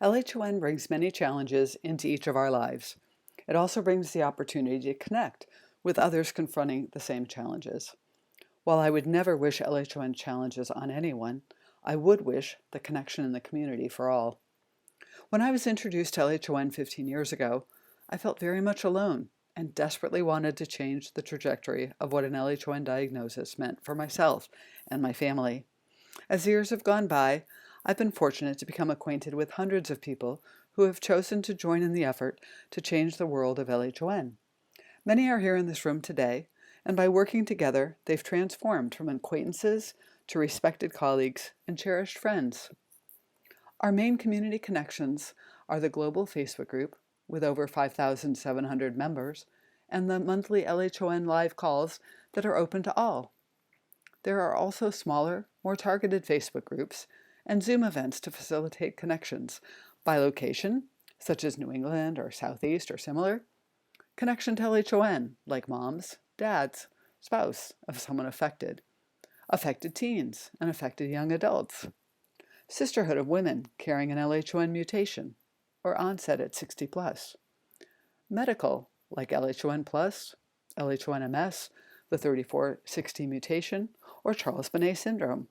LHON brings many challenges into each of our lives. It also brings the opportunity to connect with others confronting the same challenges. While I would never wish LHON challenges on anyone, I would wish the connection in the community for all. When I was introduced to LHON 15 years ago, I felt very much alone and desperately wanted to change the trajectory of what an LHON diagnosis meant for myself and my family. As the years have gone by, I've been fortunate to become acquainted with hundreds of people who have chosen to join in the effort to change the world of LHON. Many are here in this room today, and by working together, they've transformed from acquaintances to respected colleagues and cherished friends. Our main community connections are the global Facebook group with over 5,700 members and the monthly LHON live calls that are open to all. There are also smaller, more targeted Facebook groups and Zoom events to facilitate connections by location, such as New England or Southeast or similar, connection to LHON, like moms, dads, spouse of someone affected, affected teens, and affected young adults, sisterhood of women carrying an LHON mutation or onset at 60 plus, medical, like LHON plus, LHON MS, the 3460 mutation, or Charles Bonnet syndrome,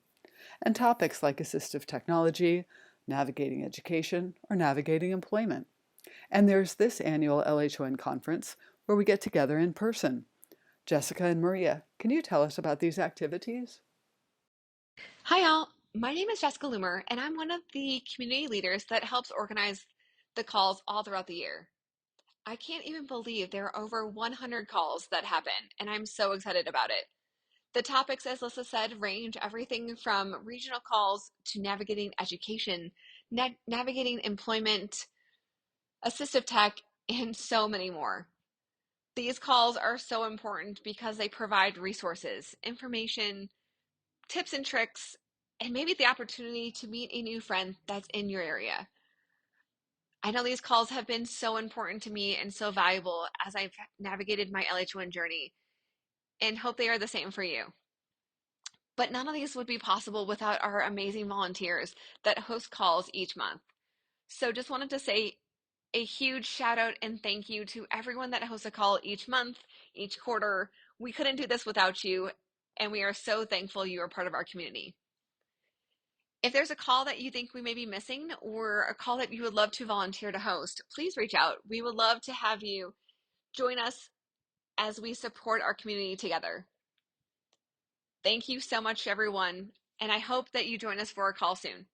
and topics like assistive technology, navigating education, or navigating employment. And there's this annual LHON conference where we get together in person. Jessica and Maria, can you tell us about these activities? Hi, all. My name is Jessica Loomer, and I'm one of the community leaders that helps organize the calls all throughout the year. I can't even believe there are over 100 calls that happen, and I'm so excited about it. The topics, as Lissa said, range everything from regional calls to navigating education, navigating employment, assistive tech, and so many more. These calls are so important because they provide resources, information, tips and tricks, and maybe the opportunity to meet a new friend that's in your area. I know these calls have been so important to me and so valuable as I've navigated my LH1 journey, and hope they are the same for you. But none of these would be possible without our amazing volunteers that host calls each month. So just wanted to say a huge shout out and thank you to everyone that hosts a call each month, each quarter. We couldn't do this without you, and we are so thankful you are part of our community. If there's a call that you think we may be missing or a call that you would love to volunteer to host, please reach out. We would love to have you join us as we support our community together. Thank you so much, everyone, and I hope that you join us for a call soon.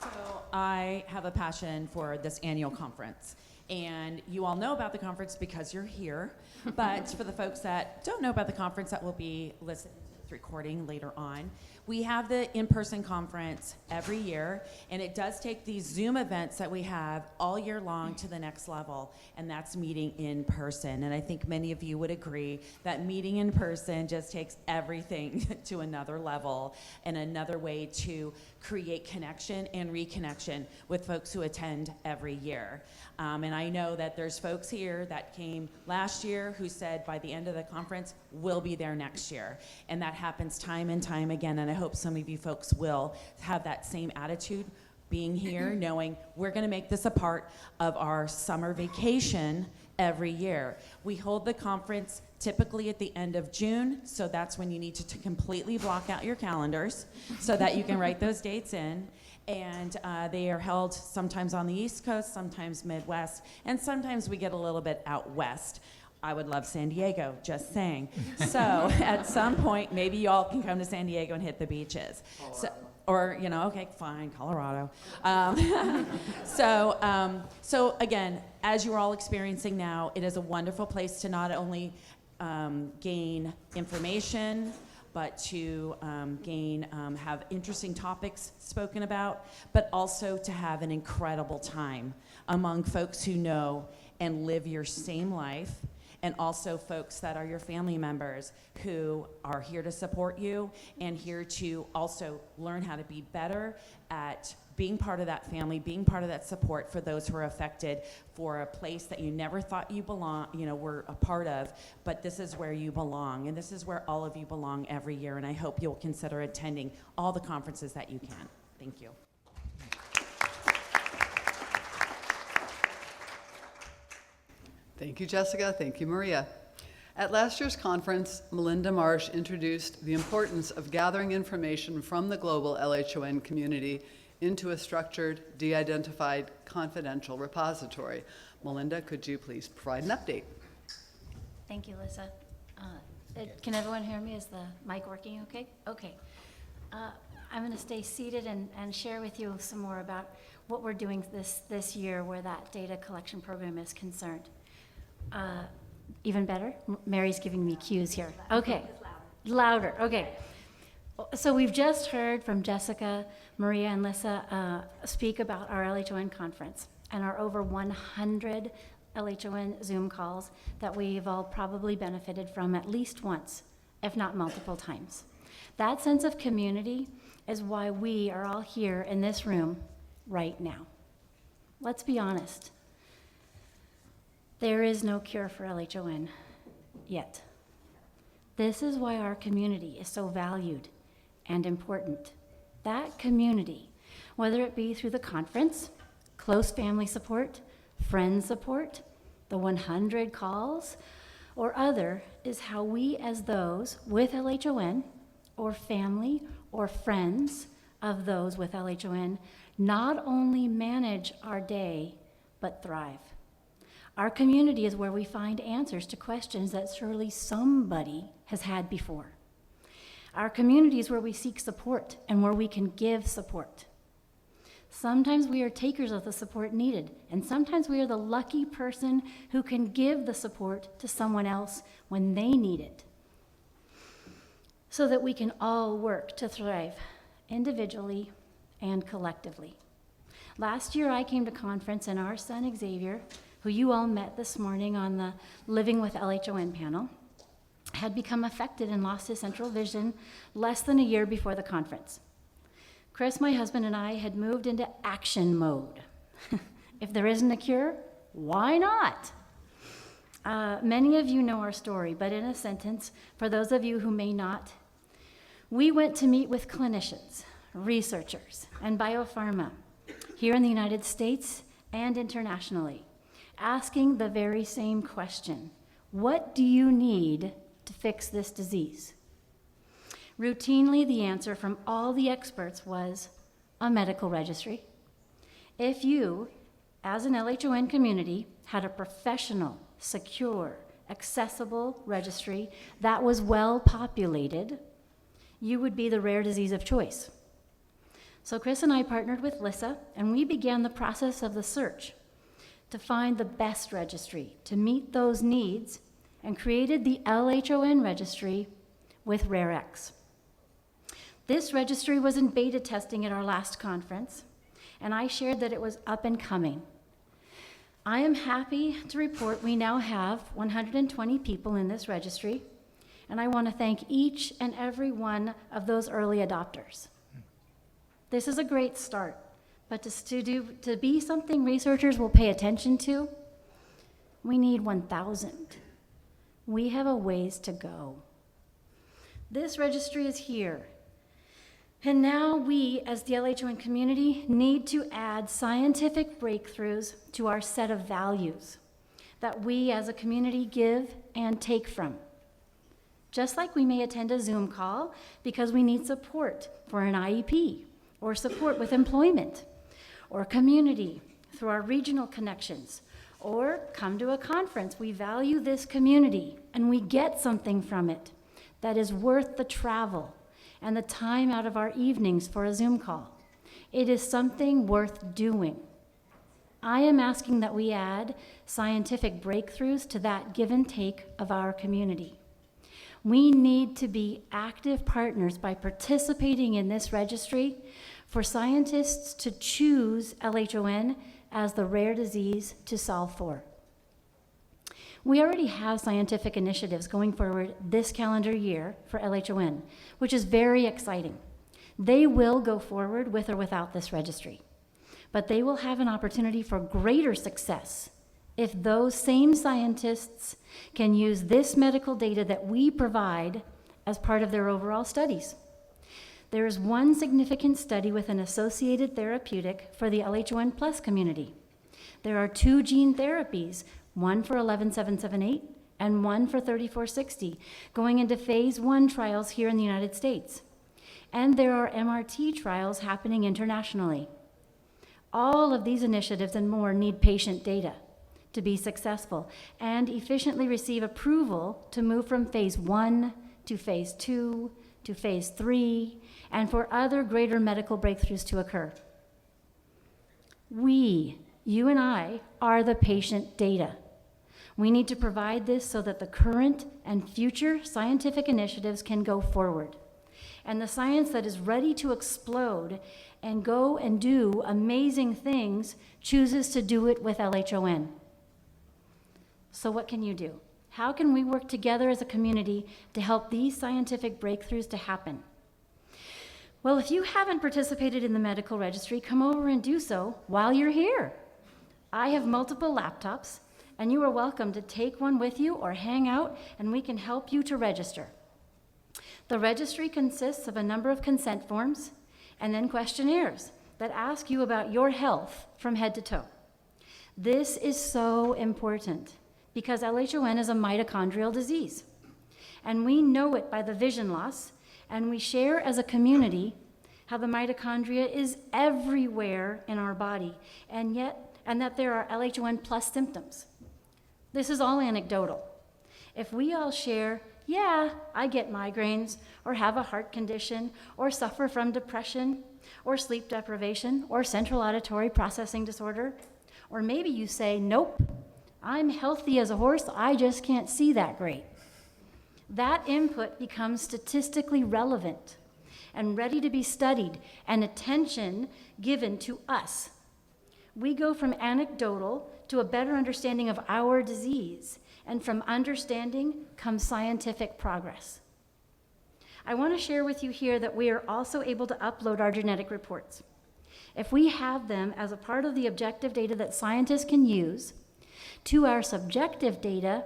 So I have a passion for this annual conference. And you all know about the conference because you're here. But for the folks that don't know about the conference that will be listening to this recording later on, we have the in-person conference every year, and it does take these Zoom events that we have all year long to the next level, and that's meeting in person. And I think many of you would agree that meeting in person just takes everything to another level and another way to create connection and reconnection with folks who attend every year. And I know that there's folks here that came last year who said by the end of the conference, we'll be there next year. And that happens time and time again, and I hope some of you folks will have that same attitude being here, knowing we're gonna make this a part of our summer vacation every year. We hold the conference typically at the end of June, so that's when you need to completely block out your calendars so that you can write those dates in. And they are held sometimes on the East Coast, sometimes Midwest, and sometimes we get a little bit out west. I would love San Diego, just saying. So at some point, maybe y'all can come to San Diego and hit the beaches. So, or, you know, okay, fine, Colorado. So again, as you're all experiencing now, it is a wonderful place to not only gain information, but to have interesting topics spoken about, but also to have an incredible time among folks who know and live your same life and also folks that are your family members who are here to support you and here to also learn how to be better at being part of that family, being part of that support for those who are affected, for a place that you never thought you were a part of, but this is where you belong, and this is where all of you belong every year, and I hope you'll consider attending all the conferences that you can. Thank you. Thank you, Jessica. Thank you, Maria. At last year's conference, Malinda Marsh introduced the importance of gathering information from the global LHON community into a structured, de-identified, confidential repository. Malinda, could you please provide an update? Thank you, Lissa. Can everyone hear me? Is the mic working okay? Okay. I'm going to stay seated and share with you some more about what we're doing this year where that data collection program is concerned. Even better? Mary's giving me cues here. Okay. Louder. Okay. So we've just heard from Jessica, Maria, and Lissa speak about our LHON conference and our over 100 LHON Zoom calls that we've all probably benefited from at least once, if not multiple times. That sense of community is why we are all here in this room right now. Let's be honest. There is no cure for LHON yet. This is why our community is so valued and important. That community, whether it be through the conference, close family support, friend support, the 100 calls, or other, is how we as those with LHON, or family or friends of those with LHON, not only manage our day, but thrive. Our community is where we find answers to questions that surely somebody has had before. Our community is where we seek support and where we can give support. Sometimes we are takers of the support needed, and sometimes we are the lucky person who can give the support to someone else when they need it, so that we can all work to thrive individually and collectively. Last year I came to conference and our son Xavier, who you all met this morning on the Living with LHON panel, had become affected and lost his central vision less than a year before the conference. Chris, my husband, and I had moved into action mode. If there isn't a cure, why not? Many of you know our story, but in a sentence, for those of you who may not, we went to meet with clinicians, researchers, and biopharma here in the United States and internationally, asking the very same question: what do you need to fix this disease? Routinely, the answer from all the experts was a medical registry. If you, as an LHON community, had a professional, secure, accessible registry that was well populated, you would be the rare disease of choice. So Chris and I partnered with Lissa, and we began the process of the search to find the best registry to meet those needs, and created the LHON registry with RareX. This registry was in beta testing at our last conference, and I shared that it was up and coming. I am happy to report we now have 120 people in this registry, and I want to thank each and every one of those early adopters. This is a great start, but to be something researchers will pay attention to, we need 1,000. We have a ways to go. This registry is here. And now we, as the LHON community, need to add scientific breakthroughs to our set of values that we as a community give and take from. Just like we may attend a Zoom call because we need support for an IEP, or support with employment, or community through our regional connections, or come to a conference. We value this community and we get something from it that is worth the travel and the time out of our evenings for a Zoom call. It is something worth doing. I am asking that we add scientific breakthroughs to that give and take of our community. We need to be active partners by participating in this registry for scientists to choose LHON as the rare disease to solve for. We already have scientific initiatives going forward this calendar year for LHON, which is very exciting. They will go forward with or without this registry, but they will have an opportunity for greater success if those same scientists can use this medical data that we provide as part of their overall studies. There is one significant study with an associated therapeutic for the LHON plus community. There are 2 gene therapies, one for 11778 and one for 3460, going into phase 1 trials here in the United States. And there are MRT trials happening internationally. All of these initiatives and more need patient data to be successful and efficiently receive approval to move from phase 1 to phase 2 to phase 3, and for other greater medical breakthroughs to occur. We, you and I, are the patient data. We need to provide this so that the current and future scientific initiatives can go forward. And the science that is ready to explode and go and do amazing things chooses to do it with LHON. So what can you do? How can we work together as a community to help these scientific breakthroughs to happen? Well, if you haven't participated in the medical registry, come over and do so while you're here. I have multiple laptops, and you are welcome to take one with you or hang out, and we can help you to register. The registry consists of a number of consent forms and then questionnaires that ask you about your health from head to toe. This is so important because LHON is a mitochondrial disease, and we know it by the vision loss, and we share as a community how the mitochondria is everywhere in our body, and that there are LHON plus symptoms. This is all anecdotal. If we all share, yeah, I get migraines, or have a heart condition, or suffer from depression, or sleep deprivation, or central auditory processing disorder, or maybe you say, nope, I'm healthy as a horse, I just can't see that great. That input becomes statistically relevant and ready to be studied and attention given to us. We go from anecdotal to a better understanding of our disease, and from understanding comes scientific progress. I want to share with you here that we are also able to upload our genetic reports. If we have them as a part of the objective data that scientists can use to our subjective data,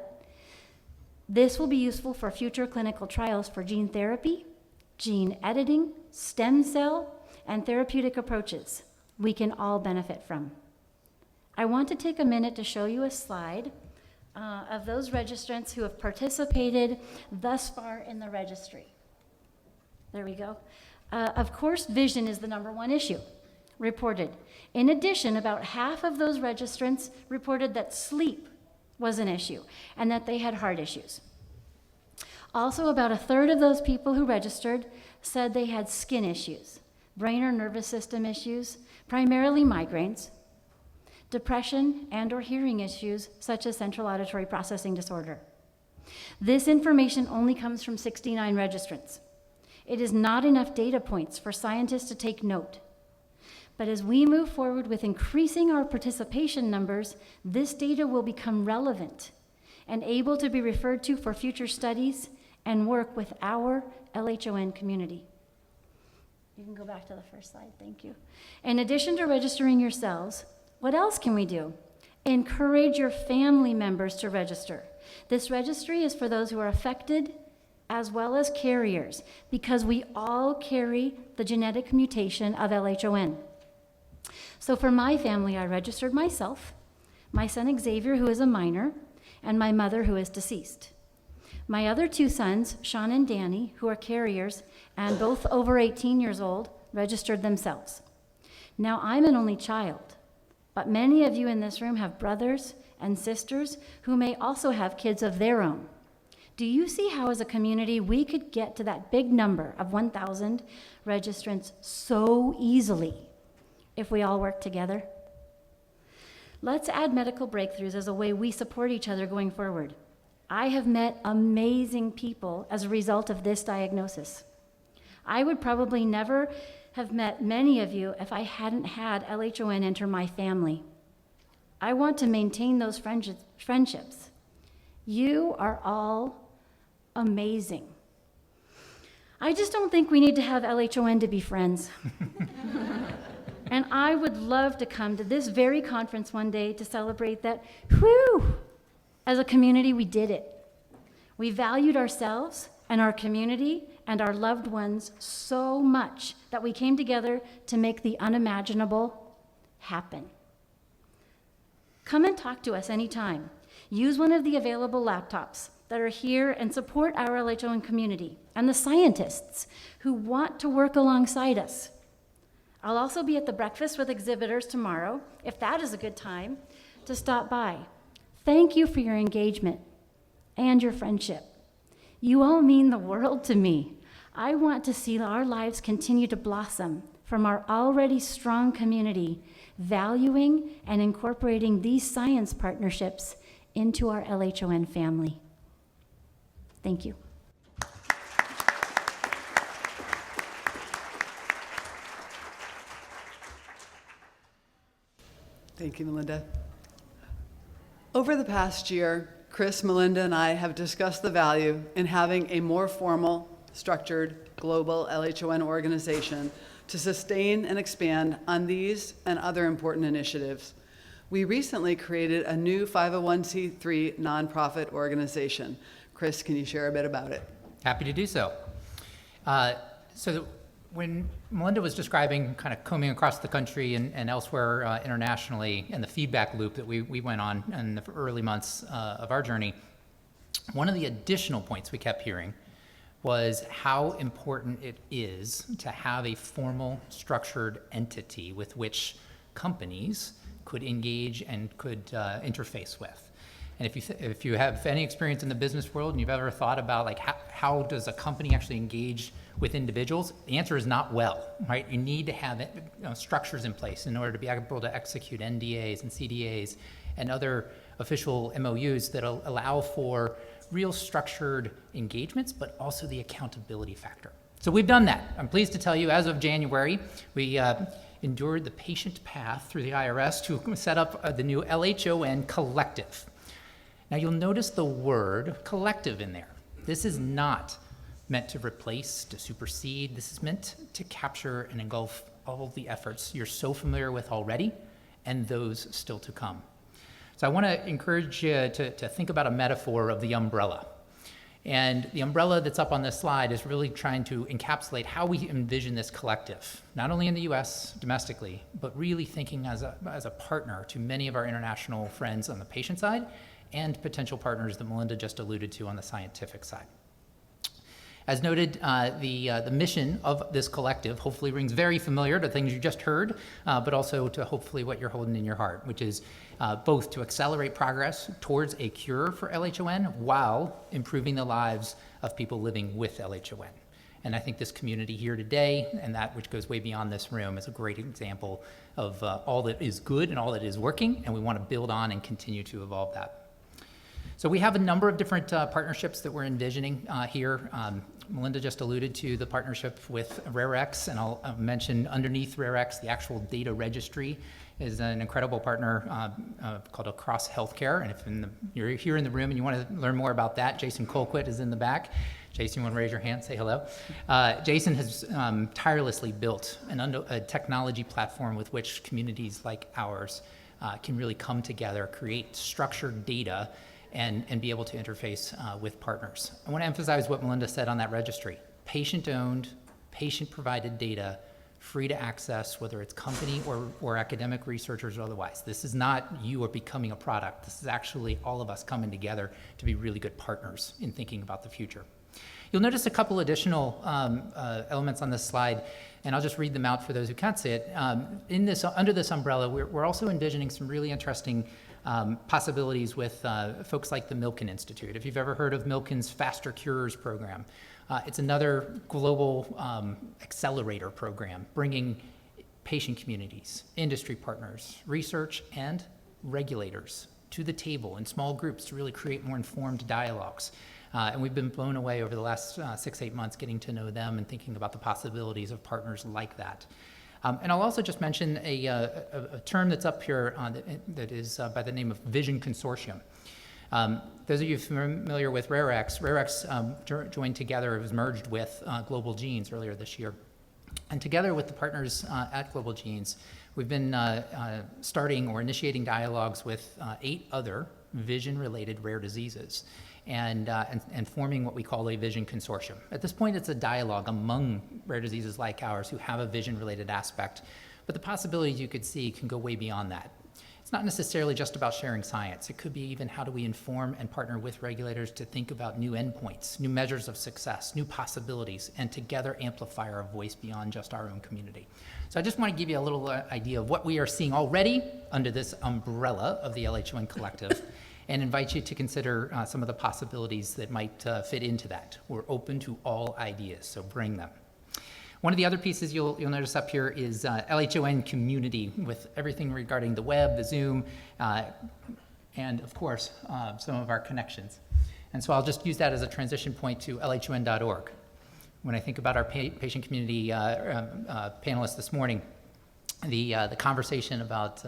this will be useful for future clinical trials for gene therapy, gene editing, stem cell, and therapeutic approaches we can all benefit from. I want to take a minute to show you a slide of those registrants who have participated thus far in the registry. There we go. Of course, vision is the #1 issue reported. In addition, about half of those registrants reported that sleep was an issue and that they had heart issues. Also, about 1/3 of those people who registered said they had skin issues, brain or nervous system issues, primarily migraines, depression, and/or hearing issues such as central auditory processing disorder. This information only comes from 69 registrants. It is not enough data points for scientists to take note. But as we move forward with increasing our participation numbers, this data will become relevant and able to be referred to for future studies and work with our LHON community. You can go back to the first slide, thank you. In addition to registering yourselves, what else can we do? Encourage your family members to register. This registry is for those who are affected as well as carriers, because we all carry the genetic mutation of LHON. So for my family, I registered myself, my son Xavier, who is a minor, and my mother, who is deceased. My other 2 sons, Sean and Danny, who are carriers and both over 18 years old, registered themselves. Now, I'm an only child, but many of you in this room have brothers and sisters who may also have kids of their own. Do you see how, as a community, we could get to that big number of 1,000 registrants so easily if we all work together? Let's add medical breakthroughs as a way we support each other going forward. I have met amazing people as a result of this diagnosis. I would probably never have met many of you if I hadn't had LHON enter my family. I want to maintain those friendships You are all amazing. I just don't think we need to have LHON to be friends. And I would love to come to this very conference one day to celebrate that, whew, as a community, we did it. We valued ourselves and our community and our loved ones so much that we came together to make the unimaginable happen. Come and talk to us anytime. Use one of the available laptops that are here and support our LHON community and the scientists who want to work alongside us. I'll also be at the Breakfast with Exhibitors tomorrow, if that is a good time to stop by. Thank you for your engagement and your friendship. You all mean the world to me. I want to see our lives continue to blossom from our already strong community, valuing and incorporating these science partnerships into our LHON family. Thank you. Thank you, Malinda. Over the past year, Chris, Malinda, and I have discussed the value in having a more formal, structured, global LHON organization to sustain and expand on these and other important initiatives. We recently created a new 501c3 nonprofit organization. Chris, can you share a bit about it? Happy to do so. When Malinda was describing kind of combing across the country and elsewhere internationally and the feedback loop that we went on in the early months of our journey, one of the additional points we kept hearing was how important it is to have a formal, structured entity with which companies could engage and could interface with. And if you have any experience in the business world and you've ever thought about like how does a company actually engage with individuals, the answer is not well, right? You need to have structures in place in order to be able to execute NDAs and CDAs and other official MOUs that allow for real structured engagements, but also the accountability factor. So we've done that. I'm pleased to tell you, as of January, we endured the patient path through the IRS to set up the new LHON Collective. Now you'll notice the word collective in there. This is not meant to replace, to supersede. This is meant to capture and engulf all of the efforts you're so familiar with already and those still to come. So I want to encourage you to think about a metaphor of the umbrella. And the umbrella that's up on this slide is really trying to encapsulate how we envision this collective, not only in the US domestically, but really thinking as a partner to many of our international friends on the patient side and potential partners that Malinda just alluded to on the scientific side. As noted, the mission of this collective hopefully rings very familiar to things you just heard, but also to hopefully what you're holding in your heart, which is both to accelerate progress towards a cure for LHON while improving the lives of people living with LHON. And I think this community here today, and that which goes way beyond this room, is a great example of all that is good and all that is working, and we want to build on and continue to evolve that. So we have a number of different partnerships that we're envisioning here. Malinda just alluded to the partnership with RareX, and I'll mention underneath RareX, the actual data registry is an incredible partner called Across Healthcare. And if you're here in the room and you want to learn more about that, Jason Colquitt is in the back. Jason, you want to raise your hand, say hello? Jason has tirelessly built a technology platform with which communities like ours can really come together, create structured data, and be able to interface with partners. I want to emphasize what Malinda said on that registry. Patient-owned, patient-provided data, free to access, whether it's company or academic researchers or otherwise. This is not you are becoming a product. This is actually all of us coming together to be really good partners in thinking about the future. You'll notice a couple additional elements on this slide, and I'll just read them out for those who can't see it. Under this umbrella, we're also envisioning some really interesting possibilities with folks like the Milken Institute. If you've ever heard of Milken's Faster Cures program, it's another global accelerator program, bringing patient communities, industry partners, research, and regulators to the table in small groups to really create more informed dialogues. And we've been blown away over the last 6-8 months getting to know them and thinking about the possibilities of partners like that. And I'll also just mention a term that's up here that is by the name of Vision Consortium. Those of you familiar with RareX joined together, it was merged with Global Genes earlier this year. And together with the partners at Global Genes, we've been starting or initiating dialogues with 8 other vision-related rare diseases and forming what we call a vision consortium. At this point, it's a dialogue among rare diseases like ours who have a vision-related aspect, but the possibilities you could see can go way beyond that. It's not necessarily just about sharing science. It could be even how do we inform and partner with regulators to think about new endpoints, new measures of success, new possibilities, and together amplify our voice beyond just our own community. So I just want to give you a little idea of what we are seeing already under this umbrella of the LHON Collective and invite you to consider some of the possibilities that might fit into that. We're open to all ideas, so bring them. One of the other pieces you'll notice up here is LHON community with everything regarding the web, the Zoom, and of course, some of our connections. And so I'll just use that as a transition point to LHON.org. When I think about our patient community panelists this morning, the conversation about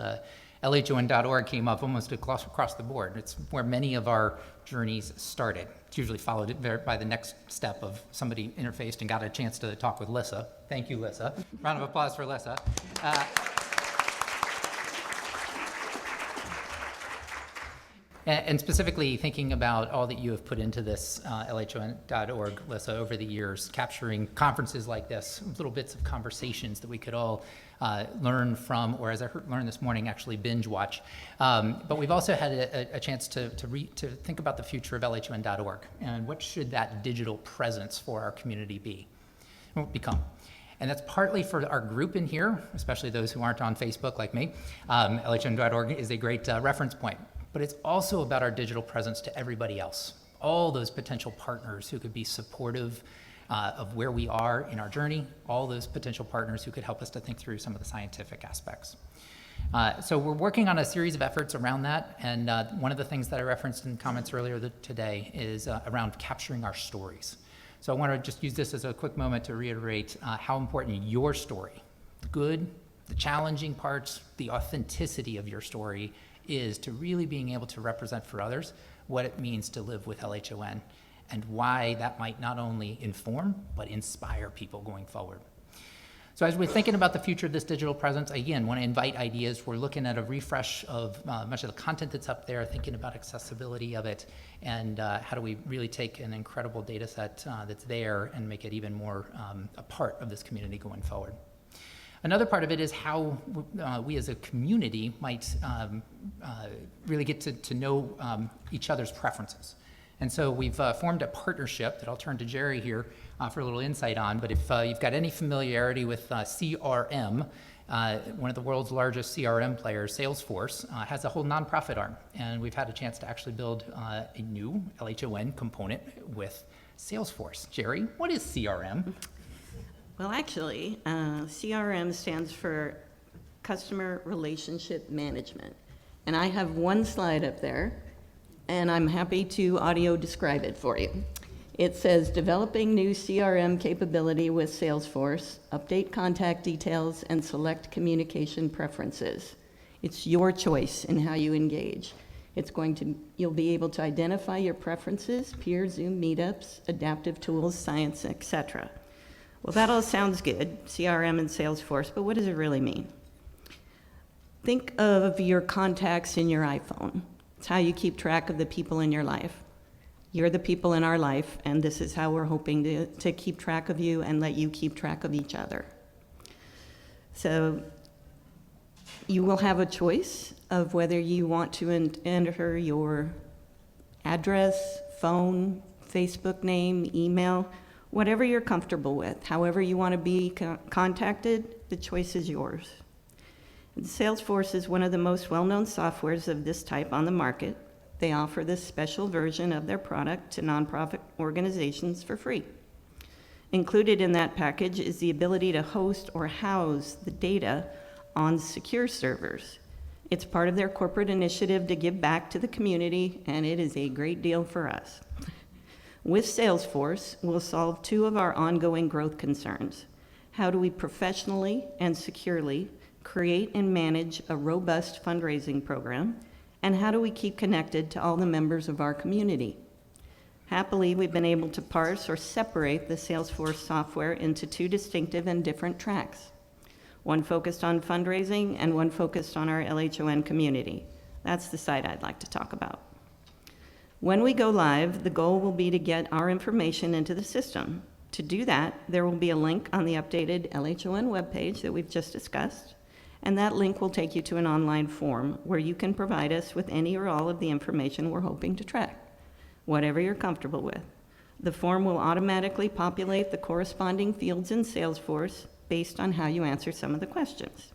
LHON.org came up almost across the board. It's where many of our journeys started. It's usually followed by the next step of somebody interfaced and got a chance to talk with Lissa. Thank you, Lissa. Round of applause for Lissa. And specifically thinking about all that you have put into this LHON.org, Lissa, over the years, capturing conferences like this, little bits of conversations that we could all learn from, or as I learned this morning, actually binge watch. But we've also had a chance to think about the future of LHON.org and what should that digital presence for our community become. And that's partly for our group in here, especially those who aren't on Facebook like me. LHON.org is a great reference point. But it's also about our digital presence to everybody else, all those potential partners who could be supportive of where we are in our journey, all those potential partners who could help us to think through some of the scientific aspects. So we're working on a series of efforts around that, and one of the things that I referenced in comments earlier today is around capturing our stories. So I want to just use this as a quick moment to reiterate how important your story, the good, the challenging parts, the authenticity of your story is to really being able to represent for others what it means to live with LHON and why that might not only inform, but inspire people going forward. So as we're thinking about the future of this digital presence, again, want to invite ideas. We're looking at a refresh of much of the content that's up there, thinking about accessibility of it, and how do we really take an incredible data set that's there and make it even more a part of this community going forward. Another part of it is how we as a community might really get to know each other's preferences. And so we've formed a partnership that I'll turn to Jerrie here for a little insight on, but if you've got any familiarity with CRM, one of the world's largest CRM players, Salesforce, has a whole nonprofit arm, and we've had a chance to actually build a new LHON component with Salesforce. Jerrie, what is CRM? Well, actually, CRM stands for Customer Relationship Management. And I have one slide up there, and I'm happy to audio describe it for you. It says, developing new CRM capability with Salesforce, update contact details, and select communication preferences. It's your choice in how you engage. You'll be able to identify your preferences, peer Zoom meetups, adaptive tools, science, etc. Well, that all sounds good, CRM and Salesforce, but what does it really mean? Think of your contacts in your iPhone. It's how you keep track of the people in your life. You're the people in our life, and this is how we're hoping to keep track of you and let you keep track of each other. So you will have a choice of whether you want to enter your address, phone, Facebook name, email, whatever you're comfortable with, however you want to be contacted, the choice is yours. And Salesforce is one of the most well-known softwares of this type on the market. They offer this special version of their product to nonprofit organizations for free. Included in that package is the ability to host or house the data on secure servers. It's part of their corporate initiative to give back to the community, and it is a great deal for us. With Salesforce, we'll solve two of our ongoing growth concerns. How do we professionally and securely create and manage a robust fundraising program? And how do we keep connected to all the members of our community? Happily, we've been able to parse or separate the Salesforce software into two distinctive and different tracks. One focused on fundraising and one focused on our LHON community. That's the side I'd like to talk about. When we go live, the goal will be to get our information into the system. To do that, there will be a link on the updated LHON webpage that we've just discussed, and that link will take you to an online form where you can provide us with any or all of the information we're hoping to track, whatever you're comfortable with. The form will automatically populate the corresponding fields in Salesforce based on how you answer some of the questions.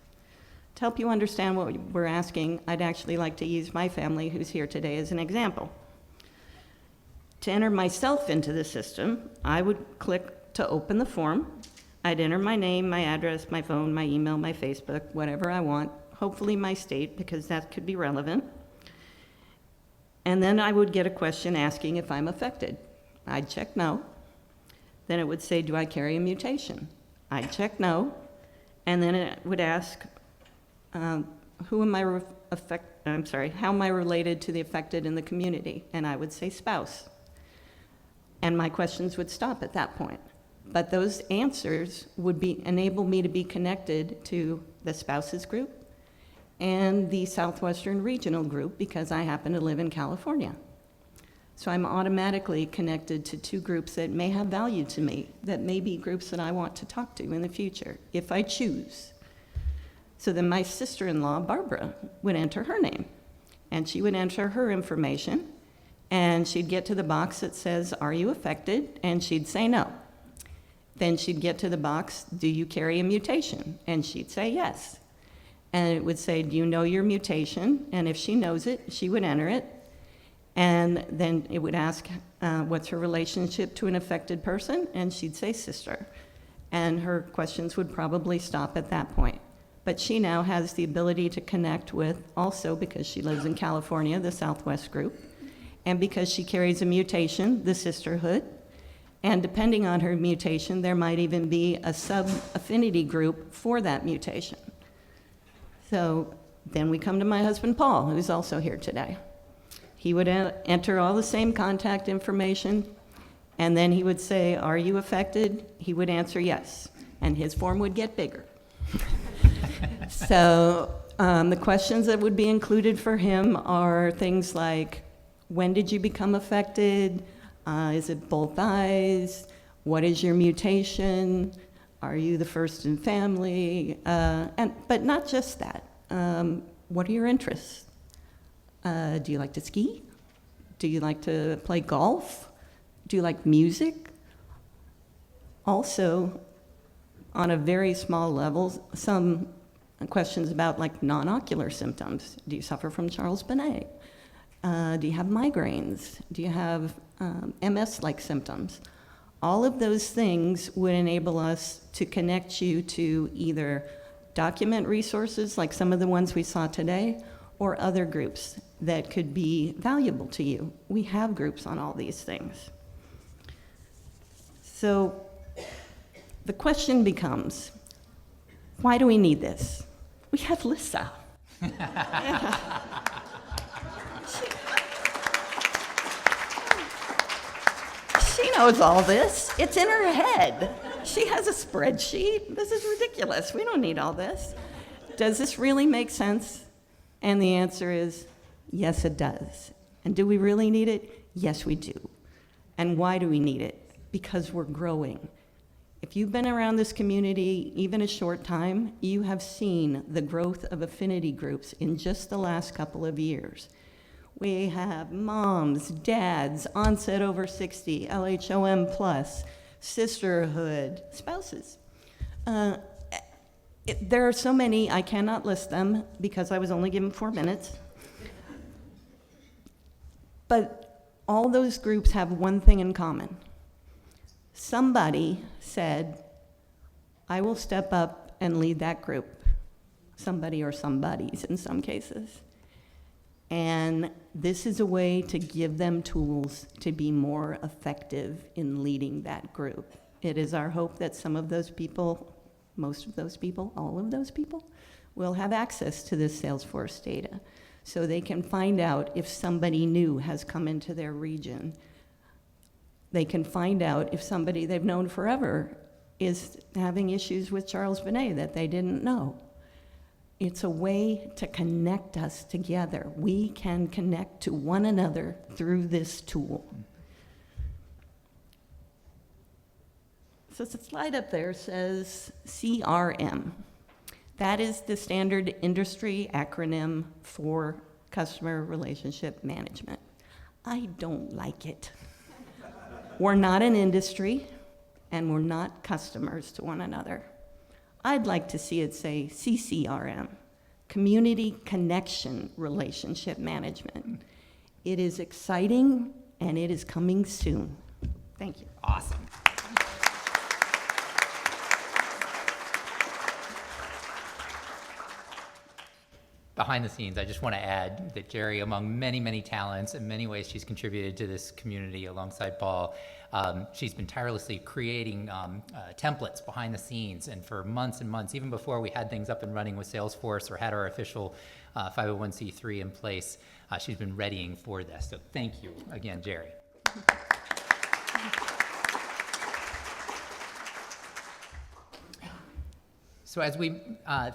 To help you understand what we're asking, I'd actually like to use my family who's here today as an example. To enter myself into the system, I would click to open the form. I'd enter my name, my address, my phone, my email, my Facebook, whatever I want, hopefully my state, because that could be relevant. And then I would get a question asking if I'm affected. I'd check no. Then it would say, do I carry a mutation? I'd check no. And then it would ask, how am I related to the affected in the community? And I would say spouse. And my questions would stop at that point. But those answers would enable me to be connected to the spouses group and the Southwestern Regional group because I happen to live in California. So I'm automatically connected to two groups that may have value to me, that may be groups that I want to talk to in the future, if I choose. So then my sister-in-law, Barbara, would enter her name, and she would enter her information, and she'd get to the box that says, are you affected? And she'd say no. Then she'd get to the box, do you carry a mutation? And she'd say yes. And it would say, do you know your mutation? And if she knows it, she would enter it. And then it would ask, what's her relationship to an affected person? And she'd say sister. And her questions would probably stop at that point. But she now has the ability to connect with, also because she lives in California, the Southwest group, and because she carries a mutation, the sisterhood. And depending on her mutation, there might even be a sub-affinity group for that mutation. So then we come to my husband, Paul, who's also here today. He would enter all the same contact information, and then he would say, are you affected? He would answer yes, and his form would get bigger. So the questions that would be included for him are things like, when did you become affected? Is it both eyes? What is your mutation? Are you the first in family? But not just that. What are your interests? Do you like to ski? Do you like to play golf? Do you like music? Also, on a very small level, some questions about like non-ocular symptoms. Do you suffer from Charles Bonnet? Do you have migraines? Do you have MS-like symptoms? All of those things would enable us to connect you to either document resources like some of the ones we saw today, or other groups that could be valuable to you. We have groups on all these things. So the question becomes, why do we need this? We have Lissa. She knows all this. It's in her head. She has a spreadsheet. This is ridiculous. We don't need all this. Does this really make sense? And the answer is, yes, it does. And do we really need it? Yes, we do. And why do we need it? Because we're growing. If you've been around this community even a short time, you have seen the growth of affinity groups in just the last couple of years. We have moms, dads, onset over 60, LHON plus, sisterhood, spouses. There are so many, I cannot list them because I was only given 4 minutes. But all those groups have one thing in common. Somebody said, I will step up and lead that group. Somebody or somebodies in some cases. And this is a way to give them tools to be more effective in leading that group. It is our hope that some of those people, most of those people, all of those people, will have access to this Salesforce data. so they can find out if somebody new has come into their region. They can find out if somebody they've known forever is having issues with Charles Bonnet that they didn't know. It's a way to connect us together. We can connect to one another through this tool. So the slide up there says CRM. That is the standard industry acronym for customer relationship management. I don't like it. We're not an industry, and we're not customers to one another. I'd like to see it say CCRM, Community Connection Relationship Management. It is exciting, and it is coming soon. Thank you. Awesome. Behind the scenes, I just want to add that Jerrie, among many, many talents and many ways she's contributed to this community alongside Paul, she's been tirelessly creating templates behind the scenes, and for months and months, even before we had things up and running with Salesforce or had our official 501c3 in place, she's been readying for this. So thank you again, Jerrie. So as we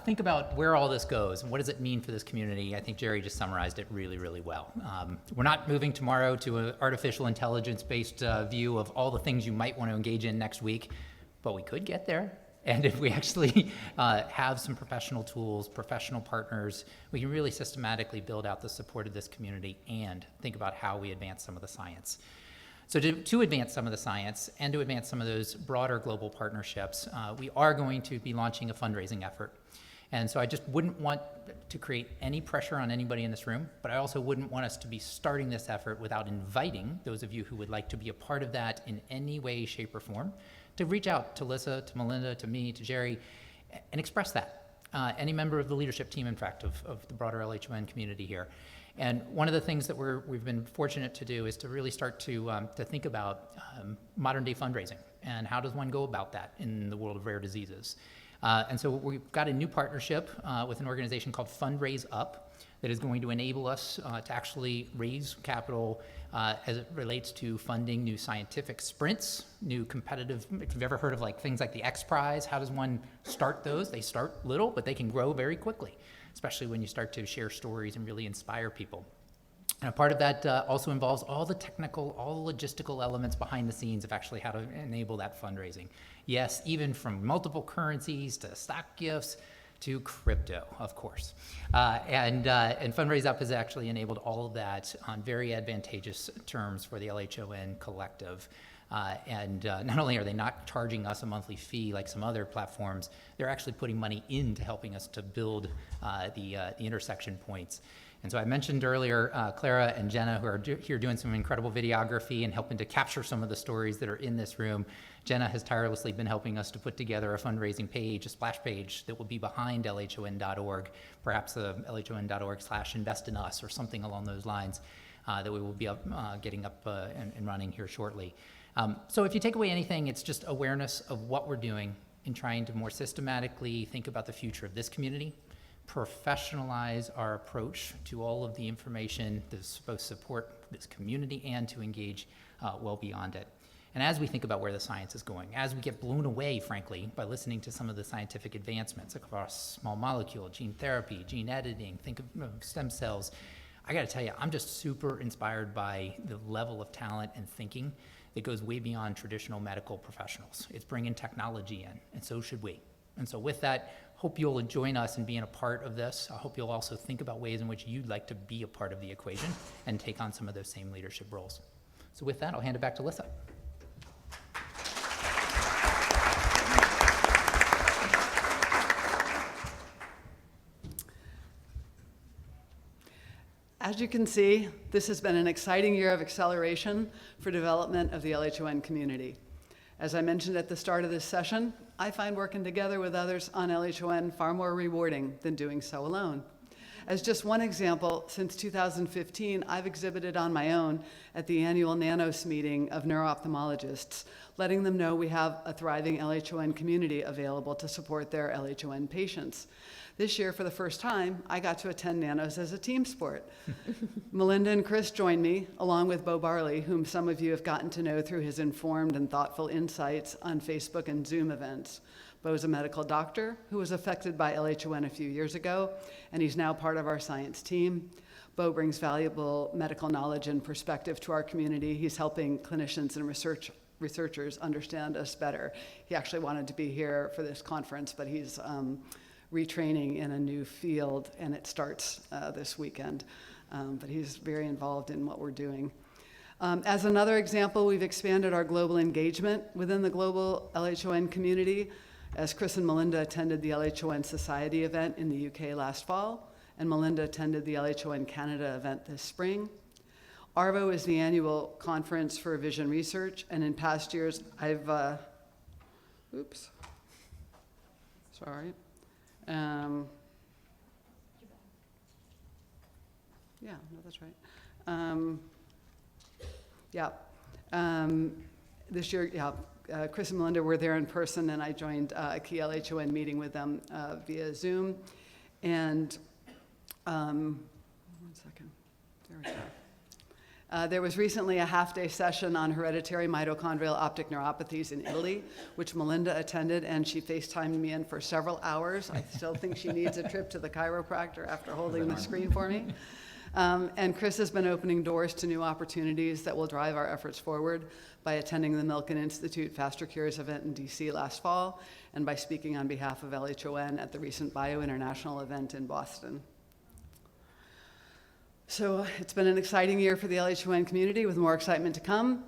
think about where all this goes and what does it mean for this community, I think Jerrie just summarized it really, really well. We're not moving tomorrow to an artificial intelligence-based view of all the things you might want to engage in next week, but we could get there. And if we actually have some professional tools, professional partners, we can really systematically build out the support of this community and think about how we advance some of the science. So to advance some of the science and to advance some of those broader global partnerships, we are going to be launching a fundraising effort. And so I just wouldn't want to create any pressure on anybody in this room, but I also wouldn't want us to be starting this effort without inviting those of you who would like to be a part of that in any way, shape, or form, to reach out to Lissa, to Malinda, to me, to Jerrie, and express that. Any member of the leadership team, in fact, of the broader LHON community here. And one of the things that we've been fortunate to do is to really start to think about modern day fundraising and how does one go about that in the world of rare diseases. And so we've got a new partnership with an organization called Fundraise Up that is going to enable us to actually raise capital as it relates to funding new scientific sprints, new competitive, if you've ever heard of like things like the X Prize, how does one start those? They start little, but they can grow very quickly, especially when you start to share stories and really inspire people. And a part of that also involves all the technical, all the logistical elements behind the scenes of actually how to enable that fundraising. Yes, even from multiple currencies to stock gifts to crypto, of course. And Fundraise Up has actually enabled all of that on very advantageous terms for the LHON collective. Not only are they not charging us a monthly fee like some other platforms, they're actually putting money into helping us to build the intersection points. And so I mentioned earlier Clara and Jenna, who are here doing some incredible videography and helping to capture some of the stories that are in this room. Jenna has tirelessly been helping us to put together a fundraising page, a splash page that will be behind LHON.org, perhaps LHON.org/invest in us or something along those lines that we will be getting up and running here shortly. So if you take away anything, it's just awareness of what we're doing in trying to more systematically think about the future of this community, professionalize our approach to all of the information that's supposed to support this community and to engage well beyond it. And as we think about where the science is going, as we get blown away, frankly, by listening to some of the scientific advancements across small molecule, gene therapy, gene editing, think of stem cells, I gotta tell you, I'm just super inspired by the level of talent and thinking that goes way beyond traditional medical professionals. It's bringing technology in, and so should we. And so with that, hope you'll join us in being a part of this. I hope you'll also think about ways in which you'd like to be a part of the equation and take on some of those same leadership roles. So with that, I'll hand it back to Lissa. As you can see, this has been an exciting year of acceleration for development of the LHON community. As I mentioned at the start of this session, I find working together with others on LHON far more rewarding than doing so alone. As just one example, since 2015, I've exhibited on my own at the annual NANOS meeting of neuro-ophthalmologists, letting them know we have a thriving LHON community available to support their LHON patients. This year, for the first time, I got to attend Nanos as a team sport. Malinda and Chris joined me, along with Bo Barley, whom some of you have gotten to know through his informed and thoughtful insights on Facebook and Zoom events. Bo's a medical doctor who was affected by LHON a few years ago, and he's now part of our science team. Bo brings valuable medical knowledge and perspective to our community. He's helping clinicians and researchers understand us better. He actually wanted to be here for this conference, but he's retraining in a new field, and it starts this weekend. But he's very involved in what we're doing. As another example, we've expanded our global engagement within the global LHON community, as Chris and Malinda attended the LHON Society event in the UK last fall, and Malinda attended the LHON Canada event this spring. ARVO is the annual conference for vision research, and in past years, I've, sorry. Yeah, no, that's right. This year, Chris and Malinda were there in person, and I joined a key LHON meeting with them via Zoom. And one second, there we go. There was recently a half-day session on hereditary mitochondrial optic neuropathies in Italy, which Malinda attended, and she FaceTimed me in for several hours. I still think she needs a trip to the chiropractor after holding the screen for me. And Chris has been opening doors to new opportunities that will drive our efforts forward by attending the Milken Institute Faster Cures event in DC last fall, and by speaking on behalf of LHON at the recent Bio International event in Boston. So it's been an exciting year for the LHON community, with more excitement to come.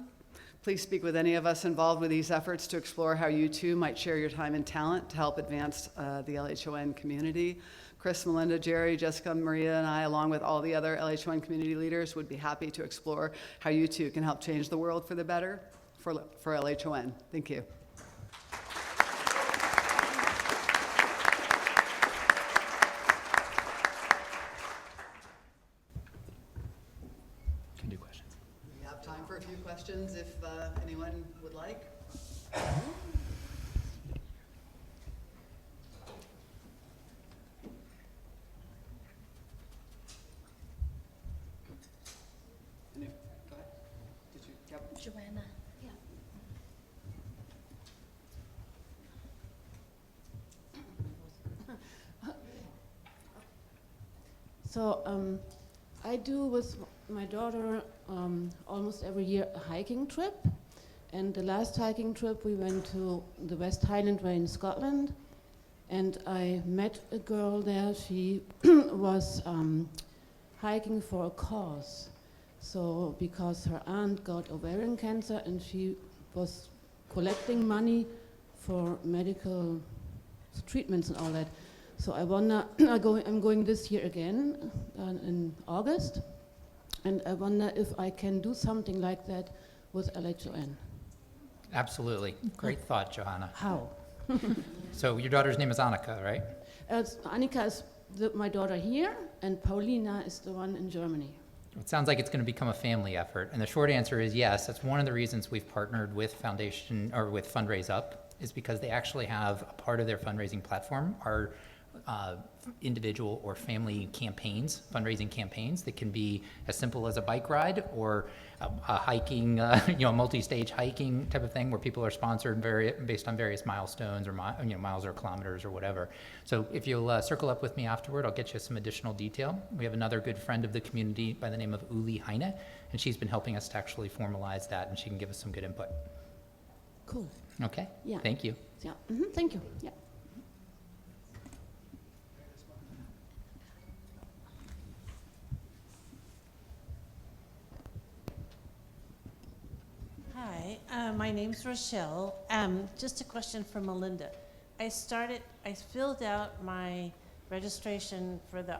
Please speak with any of us involved with these efforts to explore how you too might share your time and talent to help advance the LHON community. Chris, Malinda, Jerrie, Jessica, Maria, and I, along with all the other LHON community leaders, would be happy to explore how you too can help change the world for the better for LHON. Thank you. Can do questions. We have time for a few questions if anyone would like. Go ahead. Did you? Yep. Joanna. Yeah. So I do with my daughter almost every year a hiking trip. And the last hiking trip we went to the West Highland Way in Scotland. And I met a girl there. She was hiking for a cause. So because her aunt got ovarian cancer and she was collecting money for medical treatments and all that. So I wonder, I'm going this year again in August, and I wonder if I can do something like that with LHON. Absolutely. Great thought, Johanna. How? So your daughter's name is Annika, right? Annika is my daughter here, and Paulina is the one in Germany. It sounds like it's going to become a family effort. And the short answer is yes. That's one of the reasons we've partnered with Foundation or with Fundraise Up, is because they actually have a part of their fundraising platform are individual or family campaigns, fundraising campaigns that can be as simple as a bike ride or a hiking, multi-stage hiking type of thing where people are sponsored based on various milestones or miles or kilometers or whatever. So if you'll circle up with me afterward, I'll get you some additional detail. We have another good friend of the community by the name of Uli Heine, and she's been helping us to actually formalize that, and she can give us some good input. Cool. Okay. Yeah. Thank you. Yeah. Mm-hmm. Thank you. Yeah. Hi, my name's Rochelle. Just a question for Malinda. I filled out my registration for the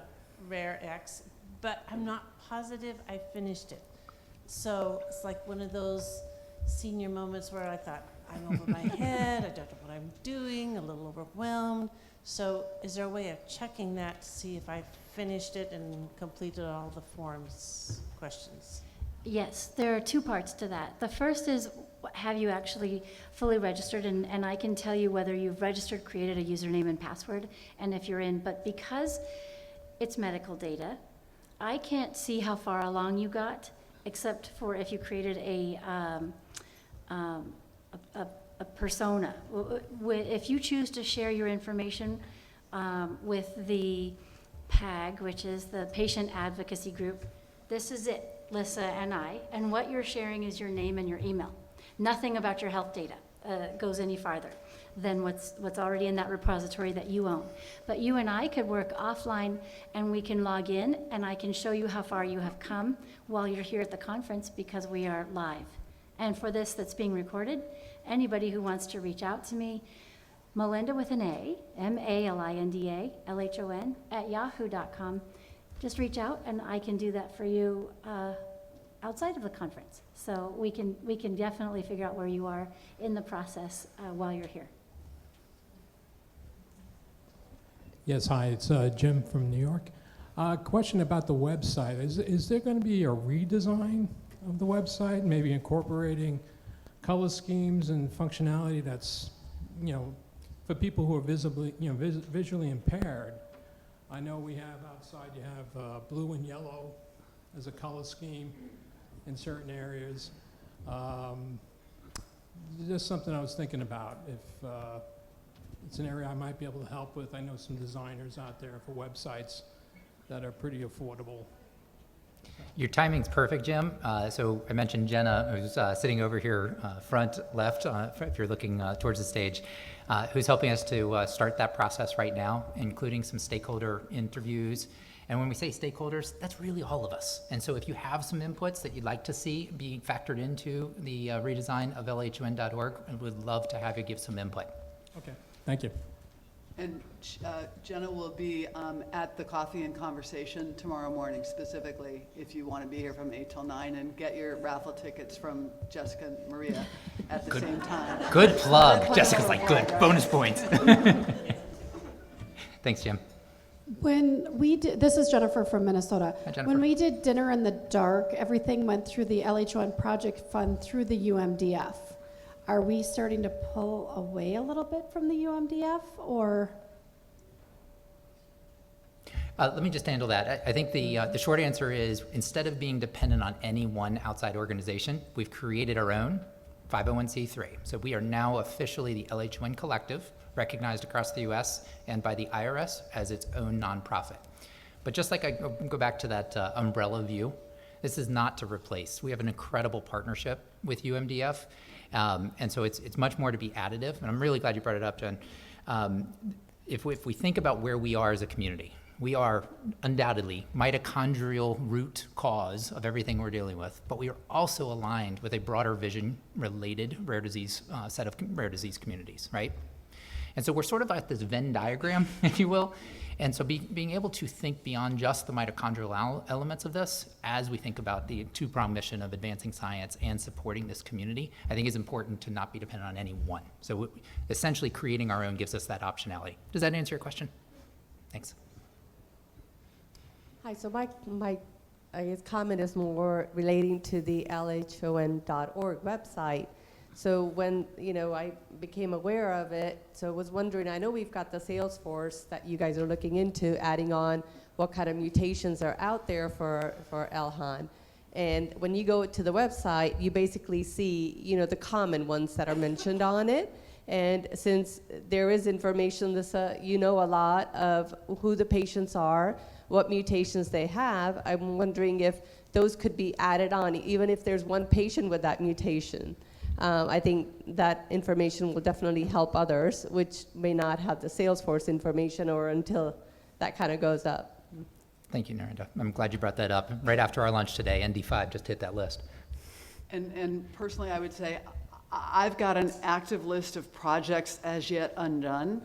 Rare X, but I'm not positive I finished it. So it's like one of those senior moments where I thought, I'm over my head, I don't know what I'm doing, a little overwhelmed. So is there a way of checking that to see if I finished it and completed all the forms questions? Yes, there are two parts to that. The first is have you actually fully registered, and I can tell you whether you've registered, created a username and password, and if you're in. But because it's medical data, I can't see how far along you got, except for if you created a persona. If you choose to share your information with the PAG, which is the Patient Advocacy Group, this is it, Lissa and I, and what you're sharing is your name and your email. Nothing about your health data goes any farther than what's already in that repository that you own. But you and I could work offline, and we can log in, and I can show you how far you have come while you're here at the conference, because we are live. And for this that's being recorded, anybody who wants to reach out to me, Malinda with an A, Malinda, LHON, @yahoo.com. Just reach out, and I can do that for you outside of the conference. So we can definitely figure out where you are in the process while you're here. Yes, hi, it's Jim from New York. Question about the website. Is there going to be a redesign of the website, maybe incorporating color schemes and functionality that's, for people who are visually impaired? I know we have outside, you have blue and yellow as a color scheme in certain areas. Just something I was thinking about. If it's an area I might be able to help with. I know some designers out there for websites that are pretty affordable. Your timing's perfect, Jim. So I mentioned Jenna, who's sitting over here front left, if you're looking towards the stage, who's helping us to start that process right now, including some stakeholder interviews. And when we say stakeholders, that's really all of us. And so if you have some inputs that you'd like to see being factored into the redesign of LHON.org, I would love to have you give some input. Okay, thank you. And Jenna will be at the coffee and conversation tomorrow morning specifically, if you want to be here from 8 till 9 and get your raffle tickets from Jessica and Maria at the same time. Good plug. Jessica's like, good, bonus points. Thanks, Jim. When we did, this is Jennifer from Minnesota. Hi, Jennifer. When we did Dinner in the Dark, everything went through the LHON Project Fund through the UMDF. Are we starting to pull away a little bit from the UMDF, or? Let me just handle that. I think the short answer is, instead of being dependent on any one outside organization, we've created our own 501c3. So we are now officially the LHON Collective, recognized across the US and by the IRS as its own nonprofit. But just like I go back to that umbrella view, this is not to replace. We have an incredible partnership with UMDF, and so it's much more to be additive, and I'm really glad you brought it up, Jen. If we think about where we are as a community, we are undoubtedly mitochondrial root cause of everything we're dealing with, but we are also aligned with a broader vision-related rare disease set of rare disease communities, right? And so we're sort of at this Venn diagram, if you will. And so being able to think beyond just the mitochondrial elements of this as we think about the two-pronged mission of advancing science and supporting this community, I think is important to not be dependent on any one. So essentially creating our own gives us that optionality. Does that answer your question? Thanks. Hi, so my I guess comment is more relating to the LHON.org website. So when, I became aware of it, so I was wondering, I know we've got the Salesforce that you guys are looking into, adding on what kind of mutations are out there for LHON. And when you go to the website, you basically see, the common ones that are mentioned on it. And since there is information, Lissa, you know a lot of who the patients are, what mutations they have. I'm wondering if those could be added on, even if there's one patient with that mutation. I think that information will definitely help others, which may not have the Salesforce information or until that kind of goes up. Thank you, Narendra. I'm glad you brought that up. Right after our lunch today, ND5 just hit that list. And personally, I would say I've got an active list of projects as yet undone.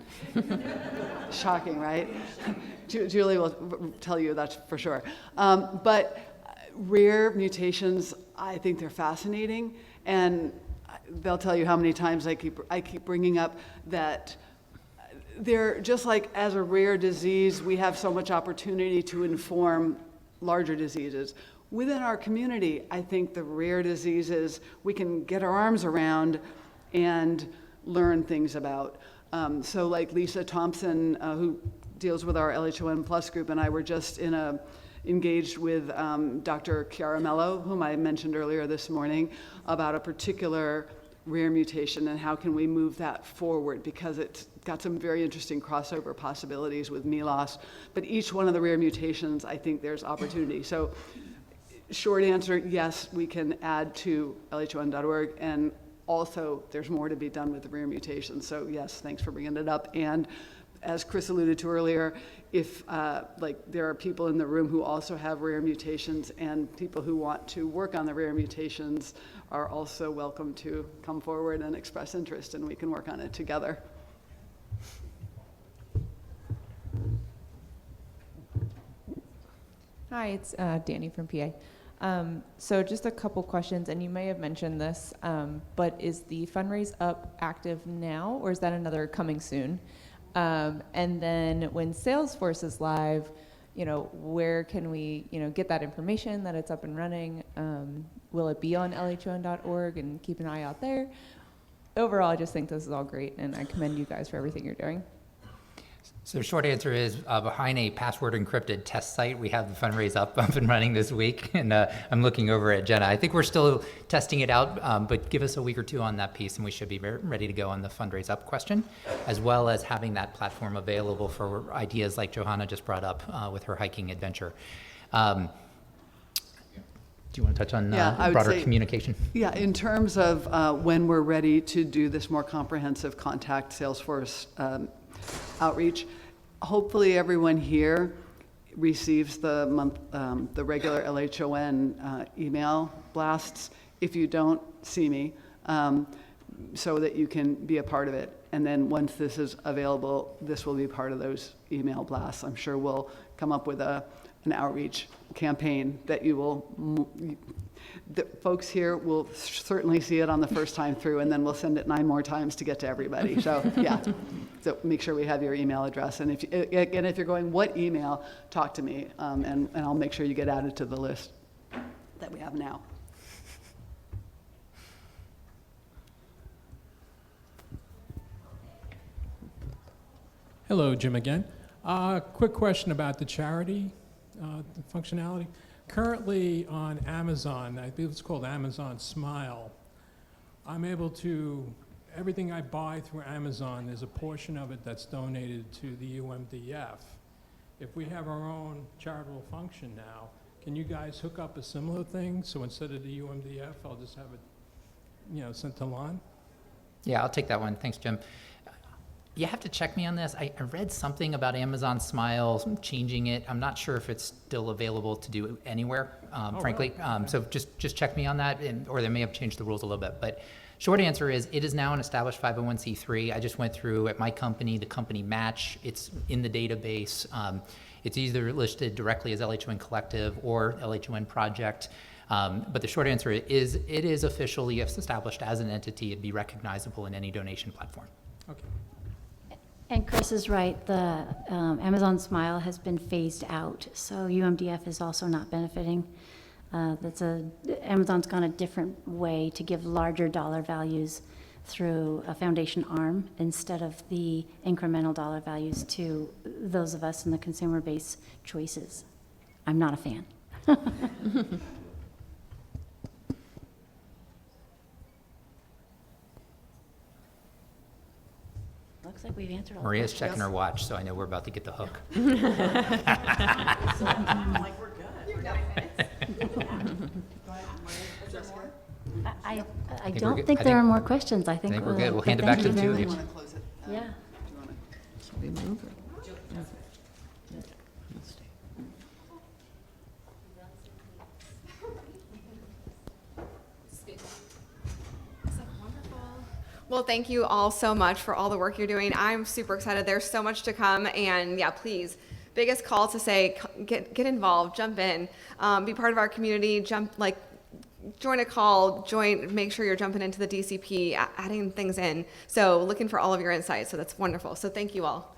Shocking, right? Julie will tell you that for sure. But rare mutations, I think they're fascinating. And they'll tell you how many times I keep bringing up that they're just like, as a rare disease, we have so much opportunity to inform larger diseases. within our community, I think the rare diseases we can get our arms around and learn things about. So like Lissa Thompson, who deals with our LHON Plus group, and I were just engaged with Dr. Chiara Mello, whom I mentioned earlier this morning, about a particular rare mutation and how can we move that forward, because it's got some very interesting crossover possibilities with MELOS. But each one of the rare mutations, I think there's opportunity. So short answer, yes, we can add to LHON.org, and also there's more to be done with the rare mutations. So yes, thanks for bringing it up. And as Chris alluded to earlier, if there are people in the room who also have rare mutations, and people who want to work on the rare mutations are also welcome to come forward and express interest, and we can work on it together. Hi, it's Danny from PA. So just a couple questions, and you may have mentioned this, but is the fundraise up active now, or is that another coming soon? And then when Salesforce is live, where can we, get that information that it's up and running? Will it be on LHON.org, and keep an eye out there? Overall, I just think this is all great, and I commend you guys for everything you're doing. So the short answer is behind a password encrypted test site, we have the fundraise up and running this week. And I'm looking over at Jenna. I think we're still testing it out, but give us a week or two on that piece and we should be ready to go on the fundraise up question, as well as having that platform available for ideas like Johanna just brought up with her hiking adventure. Do you want to touch on broader communication? Yeah, in terms of when we're ready to do this more comprehensive contact Salesforce outreach, hopefully everyone here receives the regular LHON email blasts. If you don't, see me, so that you can be a part of it. And then once this is available, this will be part of those email blasts. I'm sure we'll come up with an outreach campaign that you will, the folks here will certainly see it on the first time through, and then we'll send it 9 more times to get to everybody. So yeah, so make sure we have your email address. And if you're going, what email, talk to me, and I'll make sure you get added to the list that we have now. Hello, Jim again. Quick question about the charity functionality. Currently on Amazon, I believe it's called Amazon Smile, I'm able to, everything I buy through Amazon, there's a portion of it that's donated to the UMDF. If we have our own charitable function now, can you guys hook up a similar thing? So instead of the UMDF, I'll just have it, sent to LHON? Yeah, I'll take that one. Thanks, Jim. You have to check me on this. I read something about Amazon Smile changing it. I'm not sure if it's still available to do anywhere, frankly. Really? So just check me on that, or they may have changed the rules a little bit. But short answer is, it is now an established 501c3. I just went through at my company, the company match. It's in the database. It's either listed directly as LHON Collective or LHON Project. But the short answer is, it is officially established as an entity. It'd be recognizable in any donation platform. Okay. And Chris is right, the Amazon Smile has been phased out, so UMDF is also not benefiting. Amazon's gone a different way to give larger dollar values through a foundation arm instead of the incremental dollar values to those of us in the consumer base choices. I'm not a fan. Looks like we've answered all the Maria's questions. checking her watch, so I know we're about to get the hook. Like we're good. We're 9 minutes. I don't think there are more questions. I think we're good. We'll hand it back to the two of you. Yeah. Should we move it? Well, thank you all so much for all the work you're doing. I'm super excited. There's so much to come, and yeah, please, biggest call to say, get involved, jump in, be part of our community, join a call, make sure you're jumping into the DCP, adding things in. So looking for all of your insights. So that's wonderful. So thank you all.